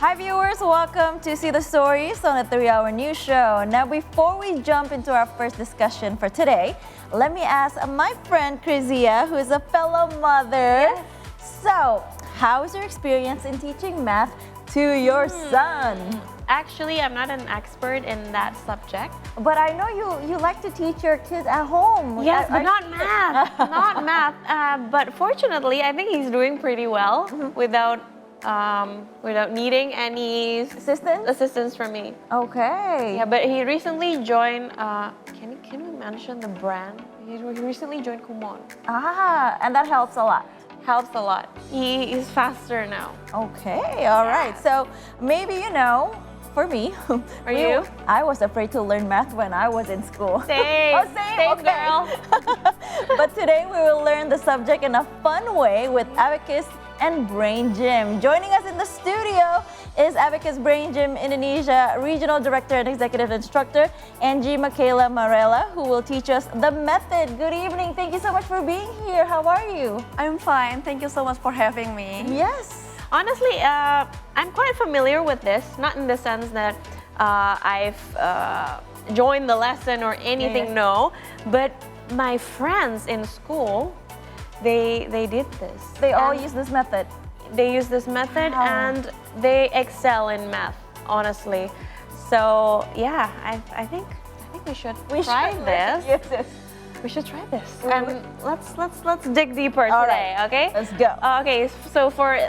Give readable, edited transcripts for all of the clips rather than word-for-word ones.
Hi viewers, welcome to See the Stories on the 3-Hour News Show. Now before we jump into our first discussion for today, let me ask my friend Krizia, who is a fellow mother. Yes. So, how is your experience in teaching math to your son? Actually, I'm not an expert in that subject. But I know you like to teach your kids at home. Yes, but not math. Not math. But fortunately, I think he's doing pretty well without needing any assistance from me. Okay. Yeah, but he recently joined. Can you mention the brand? He recently joined Kumon. Ah, and that helps a lot. Helps a lot. He is faster now. Okay, all right. So maybe for me, I was afraid to learn math when I was in school. Same. Oh, same, Same, okay. girl. But today we will learn the subject in a fun way with Abacus and Brain Gym. Joining us in the studio is Abacus Brain Gym Indonesia Regional Director and Executive Instructor, Angie Michaela Marella, who will teach us the method. Good evening. Thank you so much for being here. How are you? I'm fine. Thank you so much for having me. Yes. Honestly, I'm quite familiar with this, not in the sense that I've joined the lesson or anything, no, but my friends in school, they did this. They all use this method. They use this method Wow. and they excel in math, honestly. So yeah, I think we should try this. Yes. We should try this. And let's dig deeper All today, right. okay? Let's go. Okay, so for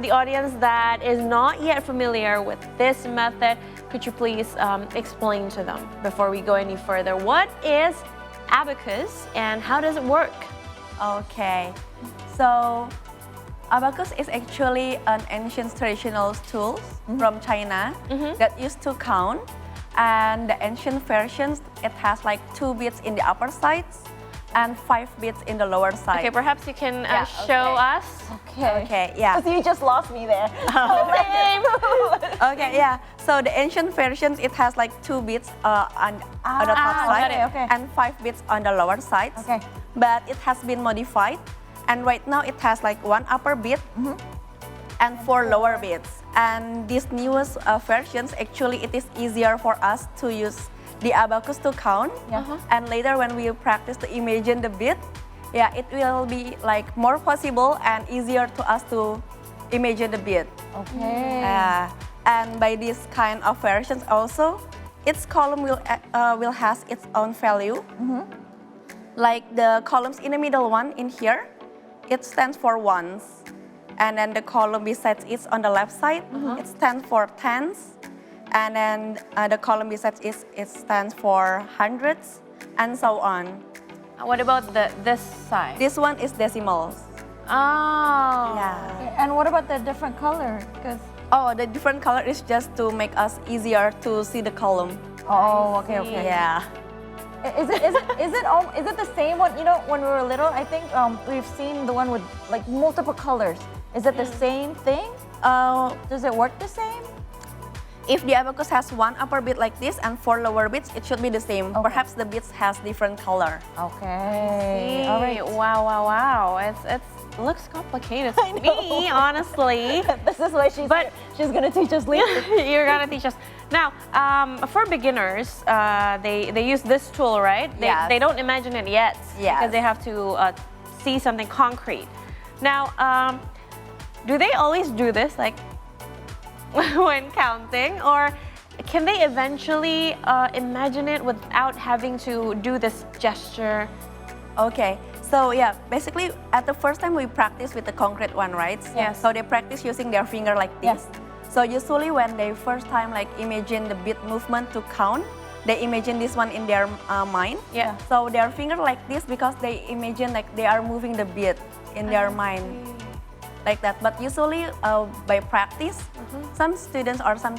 the audience that is not yet familiar with this method, could you please explain to them before we go any further? What is Abacus and how does it work? Okay, so Abacus is actually an ancient traditional tool from China that used to count. And the ancient versions, it has like 2 bits in the upper sides and 5 bits in the lower side. Okay, perhaps you can Yeah, show us. Okay, yeah. Because you just lost me there. So lame. Okay, yeah. So the ancient versions, it has like 2 bits on the top side okay. and 5 bits on the lower side. Okay. But it has been modified, and right now it has like 1 upper bit and 4 lower bits. And these newest versions, actually, it is easier for us to use the abacus to count. Yeah. And later, when we practice to imagine the bit, yeah, it will be like more possible and easier to us to imagine the bit. Okay. And by this kind of versions also, its column will has its own value. Like the columns in the middle one in here, it stands for ones. And then the column besides it on the left side, it stands for tens. And then the column besides it stands for hundreds, and so on. What about this side? This one is decimals. Oh. Yeah. And what about the different color? Because Oh, the different color is just to make us easier to see the column. okay. Yeah. Is it the same one? When we were little, I think we've seen the one with like multiple colors. Is it the same thing? Does it work the same? If the abacus has 1 upper bit like this and 4 lower bits, it should be the same. Okay. Perhaps the bits has different color. Okay. All right. Wow. It looks complicated to me, honestly. This is why she's gonna teach us later. You're gonna teach us. Now, for beginners, they use this tool, right? Yes. They don't imagine it yet because they have to see something concrete. Now, do they always do this, like when counting, or can they eventually imagine it without having to do this gesture? Okay, so yeah, basically at the first time we practice with the concrete one, right? Yes. So they practice using their finger like this. So usually when they first time like imagine the bit movement to count, they imagine this one in their mind. Yeah. So their finger like this because they imagine like they are moving the bit in their mind. Like that, but usually by practice, some students or some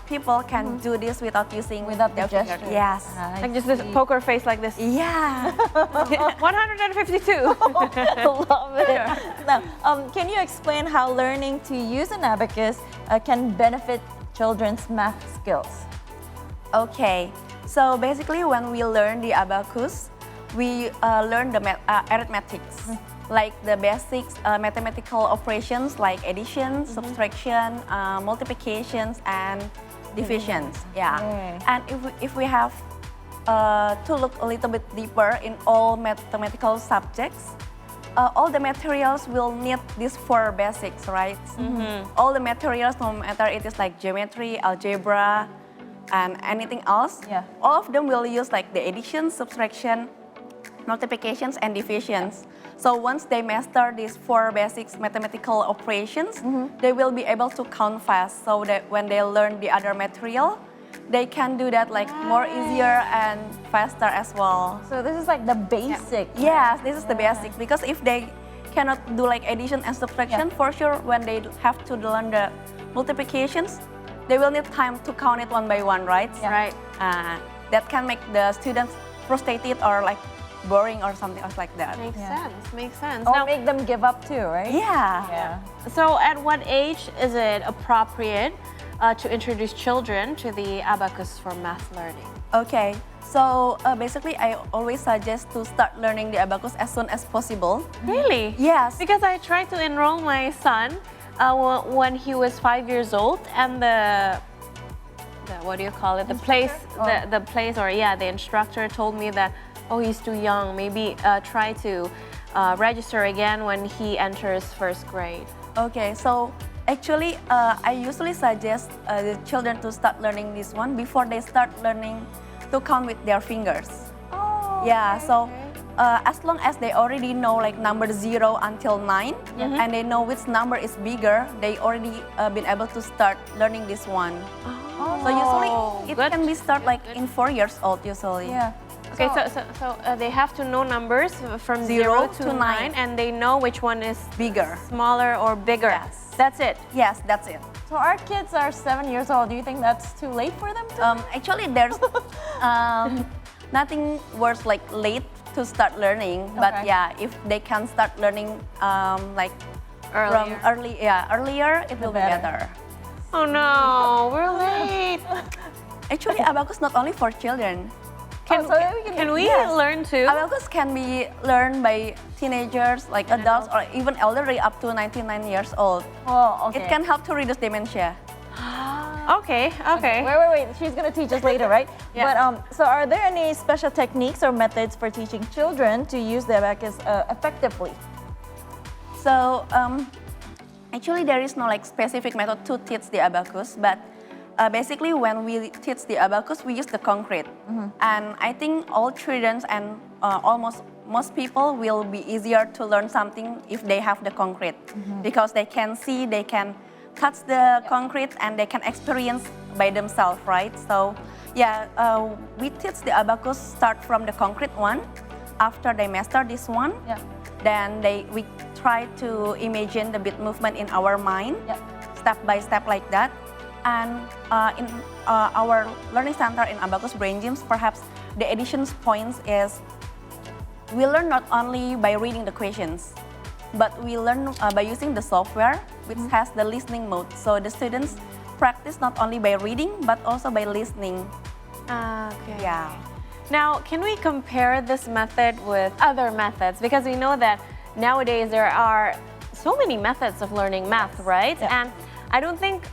people can do this without using Without the their finger. gesture. Yes. Like just this poker face like this. Yeah. 152. Love it. Now, can you explain how learning to use an abacus can benefit children's math skills? Okay. So basically, when we learn the abacus, we learn the arithmetics. like the basics mathematical operations like addition, subtraction, multiplications, and divisions. Yeah. Okay. And if we have to look a little bit deeper in all mathematical subjects, all the materials will need these 4 basics, right? All the materials, no matter it is like geometry, algebra, and anything else, all of them will use like the addition, subtraction, multiplications, and divisions. So once they master these 4 basics mathematical operations, they will be able to count fast, so that when they learn the other material, they can do that like more easier and faster as well. So this is like the basic. Yes, this is the basic, because if they cannot do like addition and subtraction, for sure when they have to learn the multiplications, they will need time to count it one by one, right? Right. That can make the students frustrated or like boring or something else like that. Makes sense. Makes sense. Or make them give up too, right? Yeah. So at what age is it appropriate to introduce children to the abacus for math learning? Okay, so basically I always suggest to start learning the abacus as soon as possible. Really? Yes. Because I tried to enroll my son when he was 5 years old, and the what do you call it? The place, the place, or the instructor told me that, oh, he's too young. Maybe try to register again when he enters 1st grade. Okay, so actually I usually suggest the children to start learning this one before they start learning to count with their fingers. Oh. Yeah, so as long as they already know like number 0 until 9, and they know which number is bigger, they already been able to start learning this one. So usually it can be start like in 4 years old usually. Yeah. Okay, so they have to know numbers from 0 to 9, and they know which one is Bigger. smaller or bigger. Yes. That's it. Yes, that's it. So our kids are 7 years old. Do you think that's too late for them to? Actually, there's nothing worse like late to start learning. But yeah, if they can start learning like earlier, it will be better. Oh no, we're late. Actually, abacus not only for children. Can we learn too? Abacus can be learned by teenagers, like adults, or even elderly up to 99 years old. Oh, okay. It can help to reduce dementia. Okay. Wait. She's gonna teach us later, right? Yeah. But so are there any special techniques or methods for teaching children to use the abacus effectively? So actually, there is no like specific method to teach the abacus, but basically when we teach the abacus, we use the concrete. And I think all children and almost most people will be easier to learn something if they have the concrete, because they can see, they can touch the concrete, and they can experience by themselves, right? So yeah, we teach the abacus start from the concrete one. After they master this one, then we try to imagine the bit movement in our mind, step by step like that. And in our learning center in Abacus Brain Gyms, perhaps the addition points is we learn not only by reading the questions, but we learn by using the software, which has the listening mode. So the students practice not only by reading, but also by listening. Okay. Yeah. Now, can we compare this method with other methods? Because we know that nowadays there are so many methods of learning math, right? And I don't think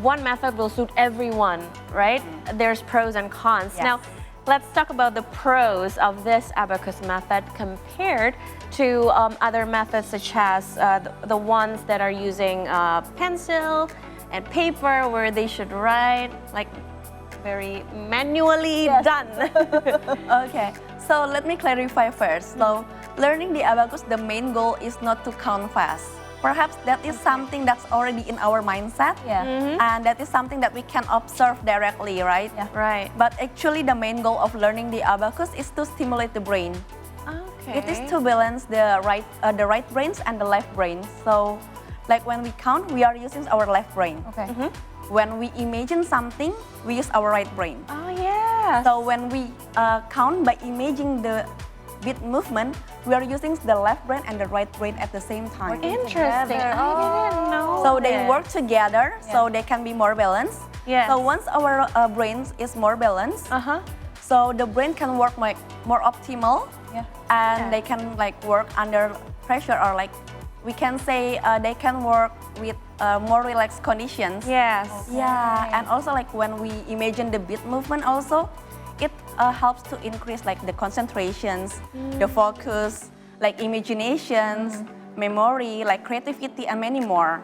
one method will suit everyone, right? There's pros and cons. Yes. Now, let's talk about the pros of this abacus method compared to other methods, such as the ones that are using pencil and paper, where they should write like very manually done. Okay, so let me clarify first. So learning the abacus, the main goal is not to count fast. Perhaps that is something that's already in our mindset, and that is something that we can observe directly, right? Right. But actually, the main goal of learning the abacus is to stimulate the brain. Okay. It is to balance the right brains and the left brain. So, like when we count, we are using our left brain. Okay. When we imagine something, we use our right brain. Oh yeah. So when we count by imagining the bit movement, we are using the left brain and the right brain at the same time. Interesting. I didn't know. So they work together, so they can be more balanced. Yes. So once our brains is more balanced, so the brain can work like more optimal, and they can like work under pressure, or like we can say they can work with more relaxed conditions. Yes. Yeah, and also like when we imagine the beat movement also, it helps to increase like the concentrations, the focus, like imaginations, memory, like creativity, and many more.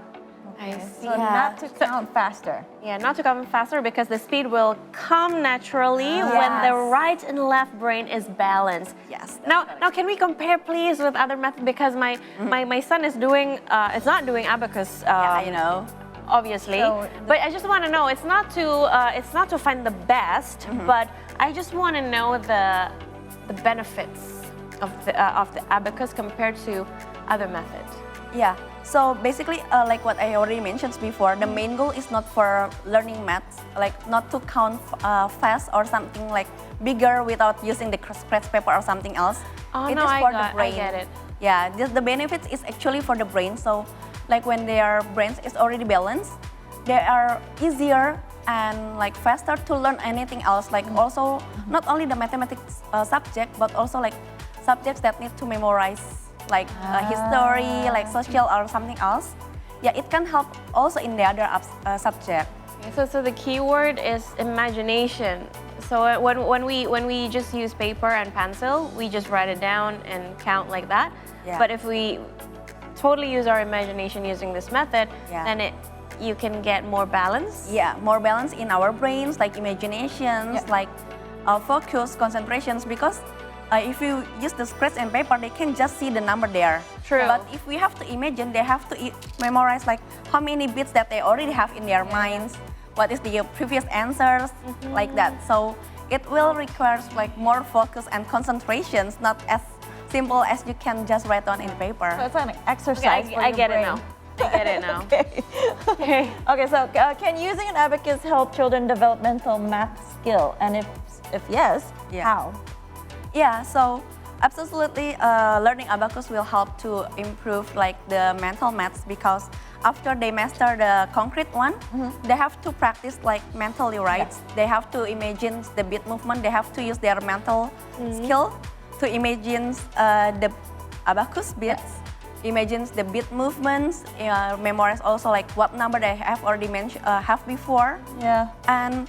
I see. So not to count faster. Yeah, not to come faster because the speed will come naturally when the right and left brain is balanced. Yes. Now, can we compare, please, with other methods? Because my son is doing, it's not doing abacus. I know. Obviously, So but I just want to know. It's not to find the best, but I just want to know the benefits of the abacus compared to other methods. Yeah. So basically, like what I already mentioned before, the main goal is not for learning maths, like not to count fast or something like bigger without using the scratch paper or something else. Oh, It no, is I for the brain. get it. Yeah, the benefits is actually for the brain. So, like when their brains is already balanced, they are easier and like faster to learn anything else. Like also not only the mathematics subject, but also like subjects that need to memorize, like history, like social or something else. Yeah, it can help also in the other subject. Okay, so the key word is imagination. So when we just use paper and pencil, we just write it down and count like that. Yeah. But if we totally use our imagination using this method, then you can get more balance. Yeah, more balance in our brains, like imaginations, like focus, concentrations. Because if you use the scratch and paper, they can just see the number there. True. But if we have to imagine, they have to memorize like how many bits that they already have in their minds. What is the previous answers, like that. So it will require like more focus and concentrations, not as simple as you can just write on in paper. So it's an exercise for I your get brain. it now. I get it now. Okay. Okay, so can using an abacus help children developmental math skill? And if yes, how? Yeah, so absolutely learning abacus will help to improve like the mental maths, because after they master the concrete one, they have to practice like mentally, right? They have to imagine the beat movement, they have to use their mental skill to imagine the abacus beats, imagines the beat movements, memorize also like what number they have already mentioned have before. Yeah. And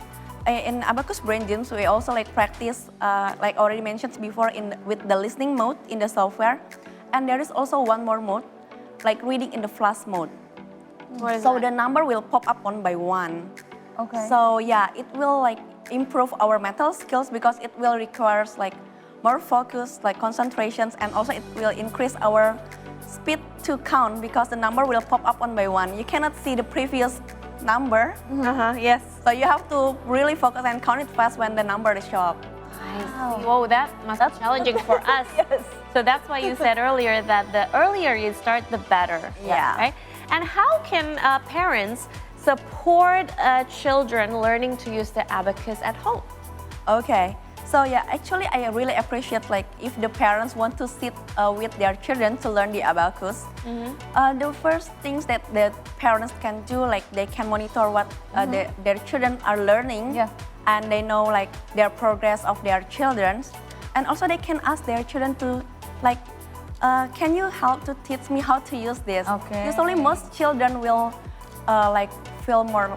in Abacus Brain Gyms, we also like practice, like already mentioned before, with the listening mode in the software. And there is also one more mode, like reading in the flash mode. So the number will pop up one by one. Okay. So yeah, it will like improve our mental skills, because it will requires like more focus, like concentrations, and also it will increase our speed to count, because the number will pop up one by one. You cannot see the previous number. Yes. So you have to really focus and count it fast when the number is show up. I see. Whoa, that must be challenging for us. Yes. So that's why you said earlier that the earlier you start, the better. Yeah. Right? And how can parents support children learning to use the abacus at home? Okay. So yeah, actually I really appreciate like if the parents want to sit with their children to learn the abacus. The first things that the parents can do, like they can monitor what their children are learning, and they know like their progress of their children, and also they can ask their children to like, can you help to teach me how to use this? Okay. Usually most children will like feel more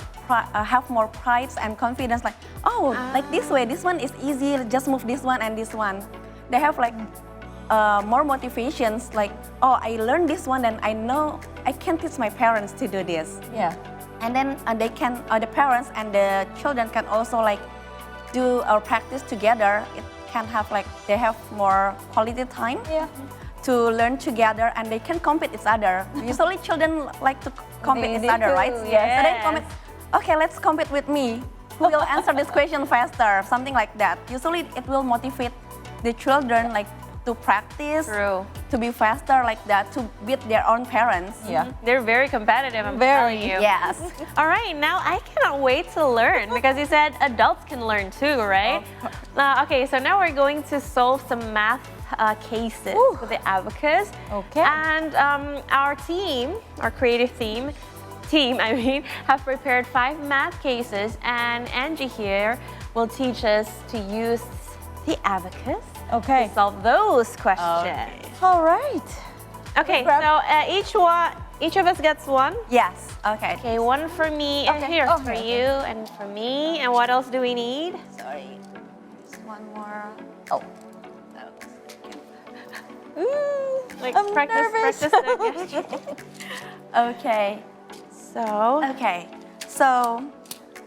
have more pride and confidence, like, oh, like this way, this one is easy, just move this one and this one. They have like more motivations, like, oh, I learned this one and I know I can teach my parents to do this. Yeah. And then they can, the parents and the children can also like do or practice together. It can have like, they have more quality time to learn together, and they can compete each other. Usually children like to compete each other, right? Yes. So they compete, okay, let's compete with me. Who will answer this question faster? Something like that. Usually it will motivate the children like to practice, to be faster like that, to beat their own parents. Yeah. They're very competitive, I'm telling you. Yes. All right, now I cannot wait to learn, because you said adults can learn too, right? Okay, so now we're going to solve some math cases with the abacus. Okay. And our team, our creative team, have prepared 5 math cases, and Angie here will teach us to use the abacus to solve those questions. All right. Okay, grab- so each of us gets one. Yes. Okay. Okay, one for me, and Okay. here Oh, for okay. you, and for me. And what else do we need? Sorry. There's one more. Oh. Ooh, Like I'm practice, nervous. practice. Okay. So, Okay. So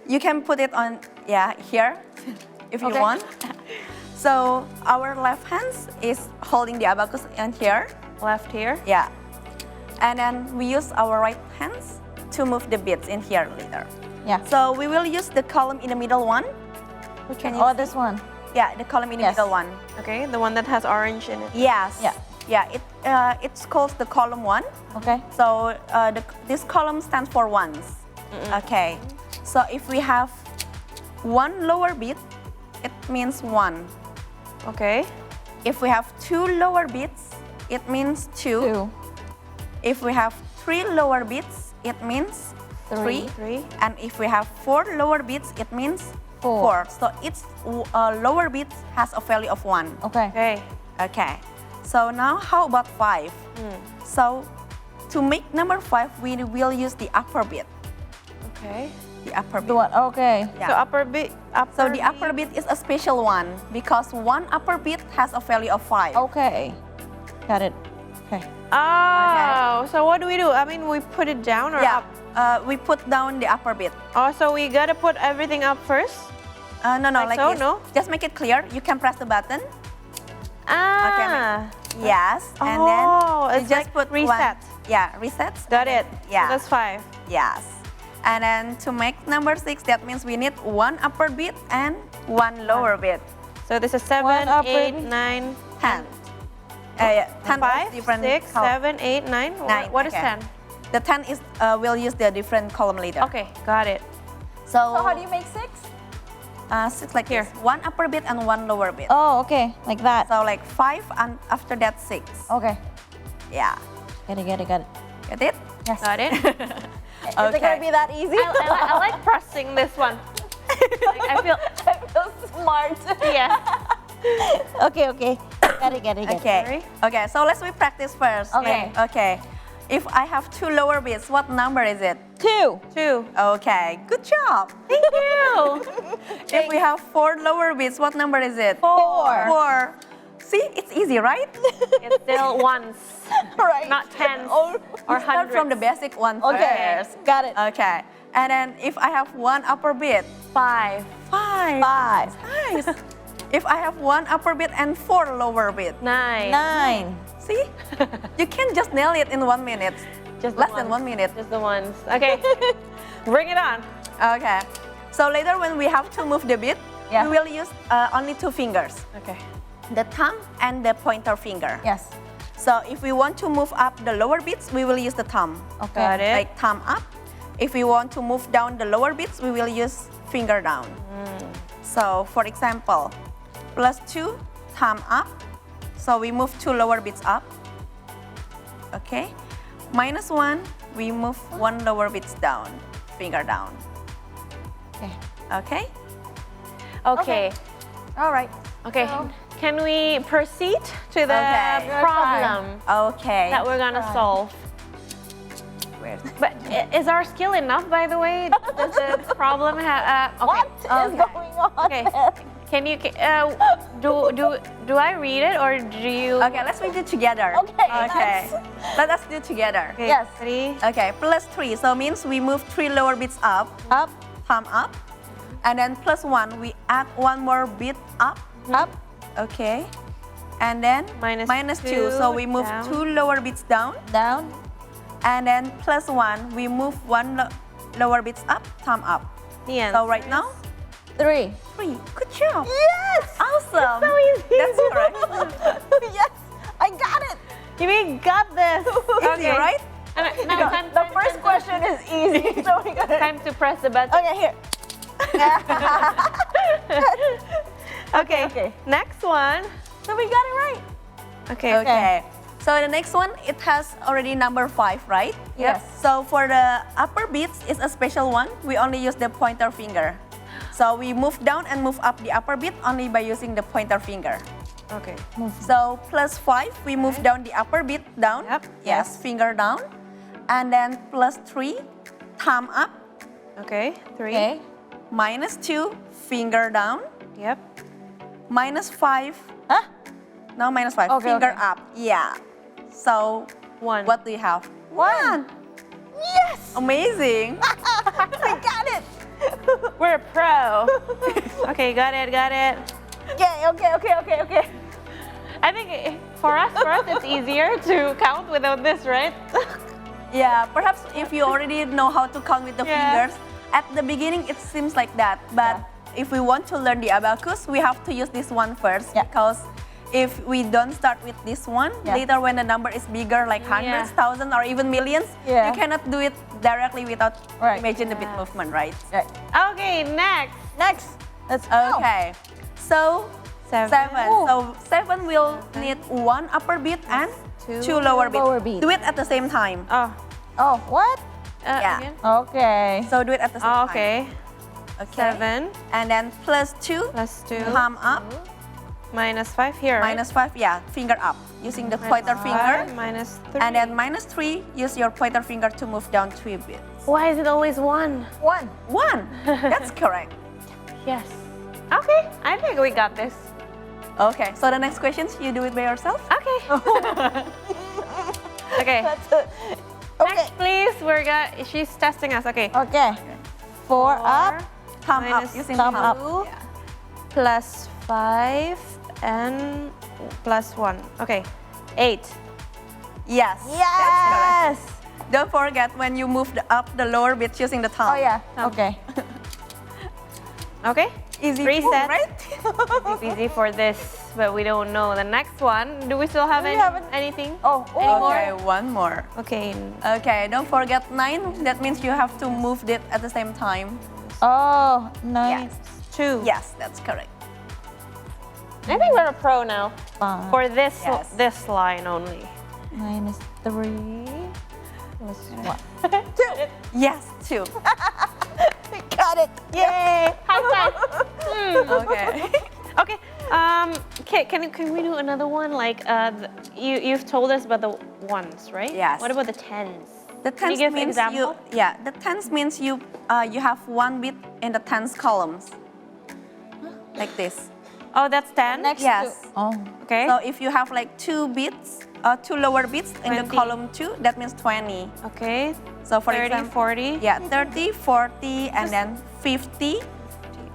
you can put it on, here if you Okay. want. So our left hand is holding the abacus in here. left here. Yeah. And then we use our right hands to move the beads in here later. Yeah. So we will use the column in the middle one. Which Can one? you Oh, this one. Yeah, the column in the Yes. middle one. Okay, the one that has orange in it. Yes. Yeah. Yeah, it's called the column one. Okay. So this column stands for ones. Okay. So if we have one lower bead, it means one. Okay. If we have two lower beads, it means two. Two. If we have three lower beads, it means Three. Three. And if we have four lower beads, it means Four. four. So each lower bead has a value of one. Okay. Okay. Okay. So now how about five? So to make number five, we will use the upper bead. Okay. The upper bead. The one. Okay. Yeah. So upper beat. So the upper bead is a special one because one upper bead has a value of five. Okay. Got it. Okay. Oh, so what do we do? I mean, we put it down or Yeah. up? We put down the upper bead. Oh, so we gotta put everything up first? No, Like like so, this. no? Just make it clear. You can press the button. Ah. Yes. And Oh, then you it's just like put reset. Yeah, resets. Got it. Yeah. So that's five. Yes. And then to make number six, that means we need one upper bead and one lower bead. So this is One 7, upper 8, bead. 9, 10. Yeah, 10 is 5, different 6, column. 7, 8, 9. Nine, What is okay. 10? The 10 is, we'll use the different column later. Okay, got it. So how do you make six? Six like Here. this. One upper bead and one lower bead. Oh, okay. Like that. So like five and after that six. Okay. Yeah. Get it, get it, get it. Get it? Yes. Got it. Is it gonna be that easy? I like pressing this one. Like, I feel, I feel smart. yeah. Okay, okay. Get it, get it, get it. Okay. Okay, so let's we practice first. Okay. Okay. If I have two lower beads, what number is it? 2. 2. Okay, good job. Thank you. If we have four lower beads, what number is it? 4. 4. See, it's easy, right? It's still ones, Right. not tens Oh, or Start from the hundreds. basic one Okay. first. Got it. Okay. And then if I have one upper bead, 5, 5. 5. Nice. If I have one upper bead and four lower bead, 9. 9. see? You can just nail it in 1 minute. Just the Less than ones. 1 minute. Just the ones. Okay. Bring it on. Okay. So later when we have to move the bead, Yeah. we will use only 2 fingers. Okay. The thumb and the pointer finger. Yes. So if we want to move up the lower beads, we will use the thumb. Okay. Got it. Like thumb up. If we want to move down the lower beads, we will use finger down. So for example, +2, thumb up. So we move 2 lower beads up. Okay. -1, we move 1 lower beads down, finger down. Okay. Okay. Okay. All right. Okay. So- Can we proceed to the Okay. problem Okay. that we're gonna Try. solve? Where's But is our skill enough, by the way? Does the problem have? Okay. What is Okay. going on Okay. there? Can you do I read it or do you? Okay, let's read it together. Okay, Okay. Let us do together. Okay, Yes. 3. Okay, +3. So means we move 3 lower beads up, Up, thumb up. And then +1, we add 1 more bead up. up, Okay. And then Minus -2. So we move down. 2 lower beads down. down, And then +1, we move 1 lower beads up, thumb up. The answer So right now, 3. 3. Good job. Yes! Awesome. so easy. That's correct. Yes! I got it! We got this. Easy, right? And now The first question is easy, so we got it. Time to press the button. Okay, here. Okay. Okay. Next one. So we got it right. Okay. Okay. So the next one, it has already number 5, right? Yes. So for the upper beads, it's a special one. We only use the pointer finger. So we move down and move up the upper bead only by using the pointer finger. Okay. So plus 5, we move down the upper bit down. Yep. Yes, finger down. And then plus 3, thumb up. Okay. 3. Okay. Minus 2, finger down. Yep. Minus 5. Huh? No, minus 5, Okay, finger okay. up. Yeah. So 1. what do you have? 1. Yes! Amazing. We got it! We're a pro. Okay, got it. Okay. I think for us, it's easier to count without this, right? Yeah, perhaps if you already know how to count with the Yeah. fingers, at the beginning it seems like that. But if we want to learn the abacus, we have to use this one first. Yeah. Because if we don't start with this one, later when the number is bigger, like hundreds, thousands, or even millions, you cannot do it directly without imagine the bit movement, right? Right. Okay, next. Let's go. Okay. So 7. 7. Ooh. So 7 will need 1 upper beat and 2 lower lower beats. beats. Do it at the same time. Oh, what? Yeah. Again? Okay. So do it at the same time. Okay. Okay. 7 And then plus 2, plus 2 thumb up. minus 5 here. Right? Minus 5, yeah, finger up. Using the pointer 5 finger. minus 3. And then minus 3, use your pointer finger to move down 3 bits. Why is it always 1? 1. 1. That's correct. Yes. Okay, I think we got this. Okay, so the next questions, you do it by yourself? Okay. Okay. That's it. Okay. Next, please. She's testing us. Okay. Okay. 4 up. Thumb up. Minus Using thumb thumb up. Yeah. Plus 5 and plus 1. Okay. 8. Yes. That's Yes. correct. Don't forget when you move up the lower bits using the thumb. Oh yeah. Okay. Okay. Easy Reset. right? It's easy for this, but we don't know the next one. Do we still have Do we have anything? Oh. Okay, one more. Okay. Okay, don't forget 9. That means you have to move it at the same time. Oh. Nice. 2. Yes, that's correct. I think we're a pro now. 5. For this Yes. this line only. Minus 3. Plus 1. Yes, 2. We got it. Yay! High five. Okay. Okay. Can we do another one? Like you've told us about the ones, right? Yes. What about the tens? The Can you tens give means example? the tens means you have 1 bit in the tens columns. Like this. Oh, that's 10. Next Yes. to. Oh. Okay. So if you have like 2 bits, 2 lower bits in the 20. column 2, that means 20. Okay. So for 30, example, 40. yeah, 30, 40, and then 50.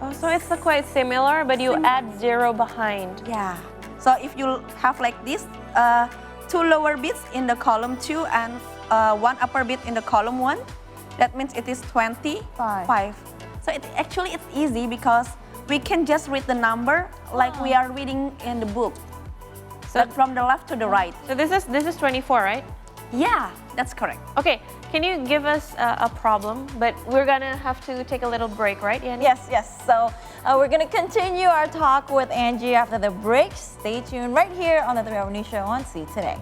Oh, so it's quite similar, but you add 0 behind. Yeah. So if you have like this, 2 lower bits in the column 2 and 1 upper bit in the column 1, that means it is 25. So actually it's easy because we can just read the number like we are reading in the book. So But from the left to the right. So this is 24, right? Yeah, that's correct. Okay. Can you give us a problem? But we're gonna have to take a little break, right, Yanni? Yes. So we're going to continue our talk with Angie after the break. Stay tuned right here on the 3 Hour News Show on See Today.